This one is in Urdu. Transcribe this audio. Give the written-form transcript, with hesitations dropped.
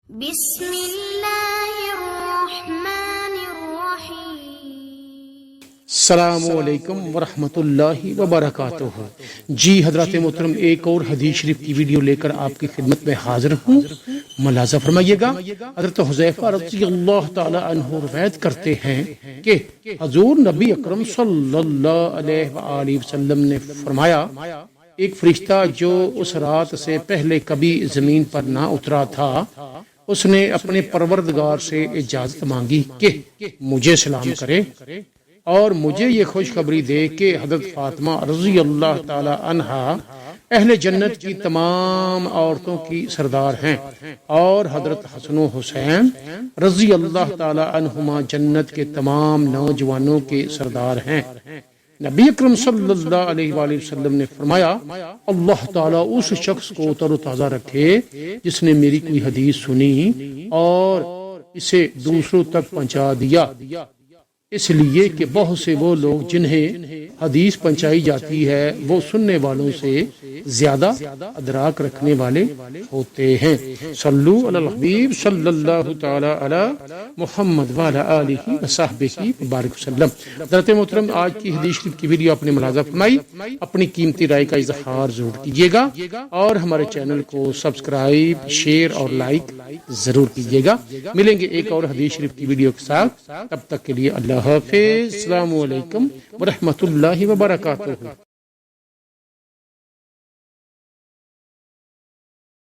بسم اللہ الرحمن الرحیم۔ السلام علیکم ورحمۃ اللہ وبرکاتہ۔ جی حضرات محترم، ایک اور حدیث شریف کی ویڈیو لے کر آپ کی خدمت میں حاضر ہوں۔ ملاحظہ فرمائیے گا، حضرت حذیفہ رضی اللہ تعالی عنہ روایت کرتے ہیں کہ حضور نبی اکرم صلی اللہ علیہ وآلہ وسلم نے فرمایا، ایک فرشتہ جو اس رات سے پہلے کبھی زمین پر نہ اترا تھا، اس نے اپنے پروردگار سے اجازت مانگی کہ مجھے سلام کرے اور مجھے یہ خوشخبری دے کہ حضرت فاطمہ رضی اللہ تعالی عنہا اہل جنت کی تمام عورتوں کی سردار ہیں، اور حضرت حسن و حسین رضی اللہ تعالی عنہما جنت کے تمام نوجوانوں کے سردار ہیں۔ نبی اکرم صلی اللہ علیہ وآلہ وسلم نے فرمایا، اللہ تعالیٰ اس شخص کو تر و تازہ رکھے جس نے میری کوئی حدیث سنی اور اسے دوسروں تک پہنچا دیا، اس لیے کہ بہت سے وہ لوگ جنہیں حدیث پہنچائی جاتی ہے وہ سننے والوں سے زیادہ ادراک رکھنے والے ہوتے ہیں۔ صلو علی الحبیب صلی اللہ تعالی علی محمد وعلی آلہ وصحبہ وبارک وسلم۔ حضرت محترم، آج کی حدیث شریف کی ویڈیو آپ نے ملاحظہ فرمائی، اپنی قیمتی رائے کا اظہار ضرور کیجیے گا اور ہمارے چینل کو سبسکرائب، شیئر اور لائک ضرور کیجیے گا۔ ملیں گے ایک اور حدیث شریف کی ویڈیو کے ساتھ، تب تک کے لیے اللہ حافظ۔ السلام علیکم ورحمۃ اللہ وبرکاتہ۔